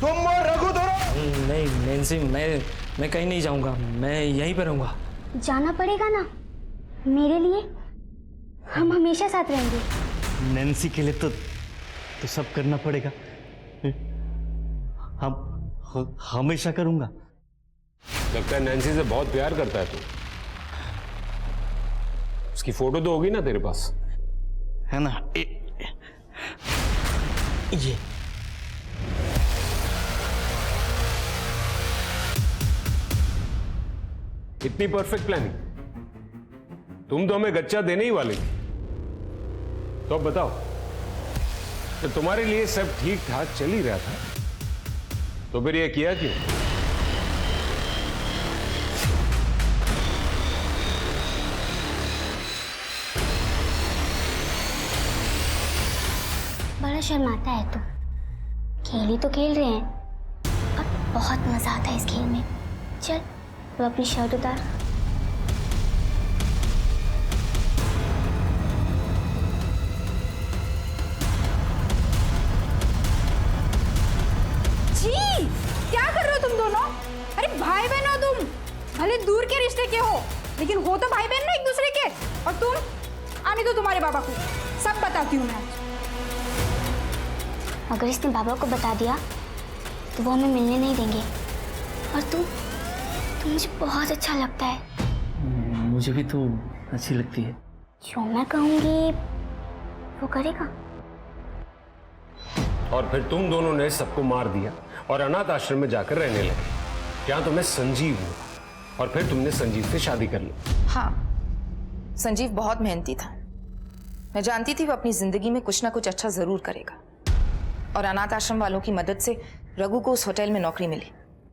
तुम और रघु दोनों?
नहीं नैन्सी, मैं कहीं नहीं जाऊंगा, मैं यहीं पे रहूंगा।
जाना पड़ेगा ना मेरे लिए, हम हमेशा साथ रहेंगे।
नैन्सी के लिए तो सब करना पड़ेगा। हम हमेशा करूंगा।
लगता है नैन्सी से बहुत प्यार करता है तू। उसकी फोटो तो होगी ना तेरे पास?
है ना? ये
इतनी परफेक्ट प्लानिंग? तुम तो हमें गच्चा देने ही वाले थे। तो अब बताओ, तो तुम्हारे लिए सब ठीक ठाक चल ही रहा था, तो फिर ये किया क्यों?
बड़ा शर्माता है तू। खेल ही तो खेल रहे हैं, अब बहुत मजा आता है इस खेल में। चल तो अपनी शर्ट उतार।
जी, क्या कर रहे हो तुम दोनों? अरे भाई बहन हो तुम, भले दूर के रिश्ते के हो, लेकिन हो तो भाई बहन ना एक दूसरे के। और तुम आने दो तुम्हारे बाबा को, सब बताती हूँ मैं।
अगर इसने बाबा को बता दिया तो वो हमें मिलने नहीं देंगे। और तू मुझे बहुत अच्छा लगता है।
मुझे भी तो अच्छी लगती है।
जो मैं कहूँगी वो करेगा।
और फिर तुम दोनों ने सबको मार दिया और अनाथ आश्रम में जाकर रहने लगे। क्या तुम्हें संजीव हुआ और फिर तुमने संजीव से शादी कर ली?
हाँ, संजीव बहुत मेहनती था। मैं जानती थी वो अपनी जिंदगी में कुछ ना कुछ अच्छा जरूर करेगा। और अनाथ आश्रम वालों की मदद से रघु को उस होटल में नौकरी मिली।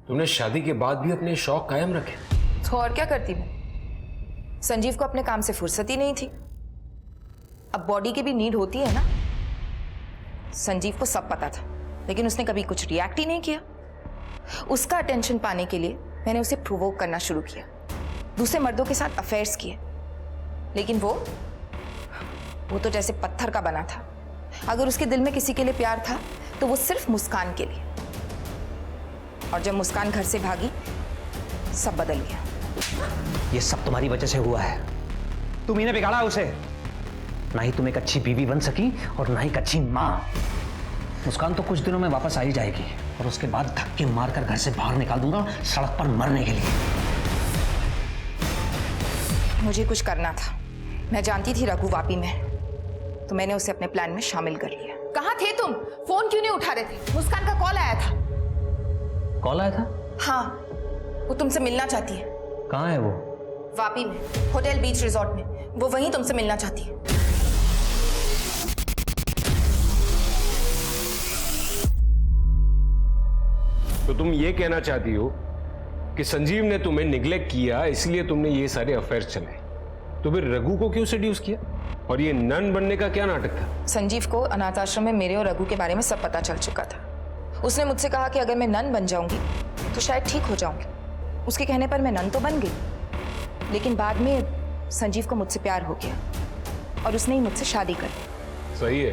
तुमने शादी के बाद भी अपने शौक कायम रखे?
तो और क्या करती मैं? संजीव को अपने काम से फुर्सत ही नहीं थी। अब बॉडी की भी नीड होती है ना। संजीव को सब पता था, लेकिन उसने कभी कुछ रिएक्ट ही नहीं किया। उसका अटेंशन पाने के लिए मैंने उसे प्रोवोक करना शुरू किया, दूसरे मर्दों के साथ अफेयर्स किए। लेकिन वो तो जैसे पत्थर का बना था। अगर उसके दिल में किसी के लिए प्यार था तो वो सिर्फ मुस्कान के लिए। और जब मुस्कान घर से भागी सब बदल गया।
ये सब तुम्हारी वजह से हुआ है। तुम ही ने बिगाड़ा उसे। ना ही तुम एक अच्छी बीवी बन सकी और ना ही एक अच्छी मां। मुस्कान तो कुछ दिनों में वापस आ ही जाएगी और उसके बाद धक्के मारकर घर से बाहर निकाल दूंगा सड़क पर मरने के लिए।
मुझे कुछ करना था। मैं जानती थी रघु वापी में, तो मैंने उसे अपने प्लान में शामिल कर लिया। कहाँ थे तुम? फोन क्यों नहीं उठा रहे थे? मुस्कान का कॉल आया था।
कॉल आया था?
हाँ, वो तुमसे मिलना चाहती है।
कहाँ है वो?
वापी में, होटल बीच रिजॉर्ट में। वो वहीं तुमसे मिलना चाहती है।
तो तुम ये कहना चाहती हो कि संजीव ने तुम्हें निग्लेक्ट किया, इसलिए तुमने ये सारे अफेयर्स चलाए। तो फिर रघु को क्यों सेड्यूस किया? और ये नन बनने का क्या नाटक था?
संजीव को अनाथ आश्रम में मेरे और रघु के बारे में सब पता चल चुका था। उसने मुझसे कहा कि अगर मैं नन बन जाऊंगी तो शायद ठीक हो जाऊंगी। उसके कहने पर मैं नन तो बन गई, लेकिन बाद में संजीव को मुझसे प्यार हो गया और उसने ही मुझसे शादी कर ली।
सही है,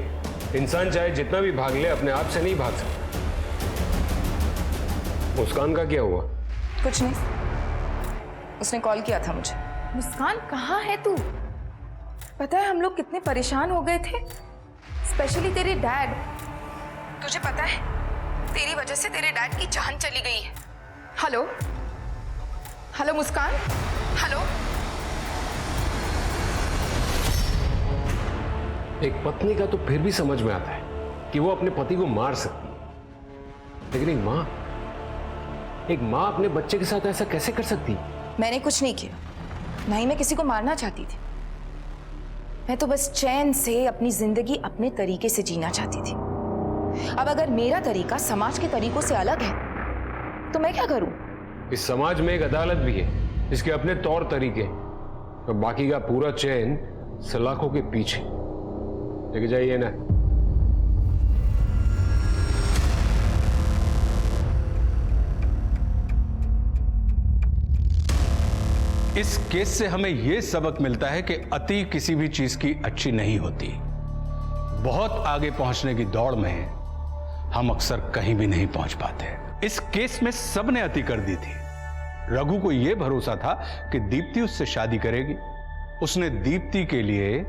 इंसान चाहे जितना भी भाग ले अपने आप से नहीं भाग सकता। मुस्कान का क्या हुआ?
कुछ नहीं, उसने कॉल किया था मुझे। मुस्कान कहाँ है तू? पता है हम लोग कितने परेशान हो गए थे, स्पेशली तेरे डैड। तुझे पता है तेरी वजह से तेरे डैड की जान चली गई है। हेलो हेलो मुस्कान, हेलो।
एक पत्नी का तो फिर भी समझ में आता है कि वो अपने पति को मार सकती है, लेकिन एक माँ अपने बच्चे के साथ ऐसा कैसे कर सकती है?
मैंने कुछ नहीं किया, ना ही मैं किसी को मारना चाहती थी। मैं तो बस चैन से अपनी जिंदगी अपने तरीके से जीना चाहती थी। अब अगर मेरा तरीका समाज के तरीकों से अलग है तो मैं क्या करूं?
इस समाज में एक अदालत भी है, इसके अपने तौर तरीके, और बाकी का पूरा चैन सलाखों के पीछे। लेके जाइए ना।
इस केस से हमें यह सबक मिलता है कि अति किसी भी चीज की अच्छी नहीं होती। बहुत आगे पहुंचने की दौड़ में हम अक्सर कहीं भी नहीं पहुंच पाते। इस केस में सबने अति कर दी थी। रघु को यह भरोसा था कि दीप्ति उससे शादी करेगी। उसने दीप्ति के लिए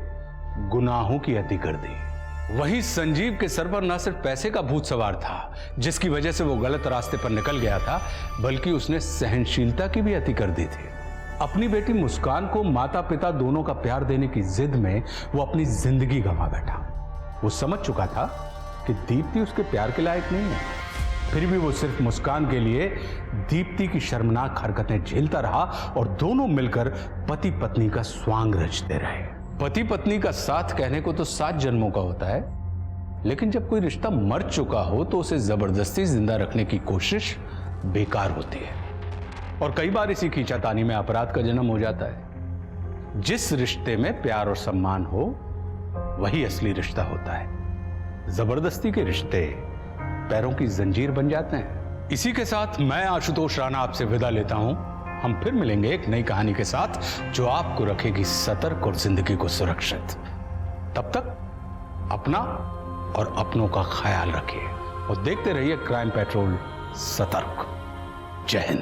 गुनाहों की अति कर दी। वहीं संजीव के सर पर न सिर्फ पैसे का भूत सवार था जिसकी वजह से वो गलत रास्ते पर निकल गया था, बल्कि उसने सहनशीलता की भी अति कर दी थी। अपनी बेटी मुस्कान को माता पिता दोनों का प्यार देने की जिद में वो अपनी जिंदगी गंवा बैठा। वो समझ चुका था कि दीप्ति उसके प्यार के लायक नहीं है, फिर भी वो सिर्फ मुस्कान के लिए दीप्ति की शर्मनाक हरकतें झेलता रहा और दोनों मिलकर पति पत्नी का स्वांग रचते रहे। पति पत्नी का साथ कहने को तो 7 जन्मों का होता है, लेकिन जब कोई रिश्ता मर चुका हो तो उसे जबरदस्ती जिंदा रखने की कोशिश बेकार होती है। और कई बार इसी खींचातानी में अपराध का जन्म हो जाता है। जिस रिश्ते में प्यार और सम्मान हो वही असली रिश्ता होता है। जबरदस्ती के रिश्ते पैरों की जंजीर बन जाते हैं। इसी के साथ मैं आशुतोष राणा आपसे विदा लेता हूं। हम फिर मिलेंगे एक नई कहानी के साथ जो आपको रखेगी सतर्क और जिंदगी को सुरक्षित। तब तक अपना और अपनों का ख्याल रखिए और देखते रहिए क्राइम पेट्रोल सतर्क। जय हिंद।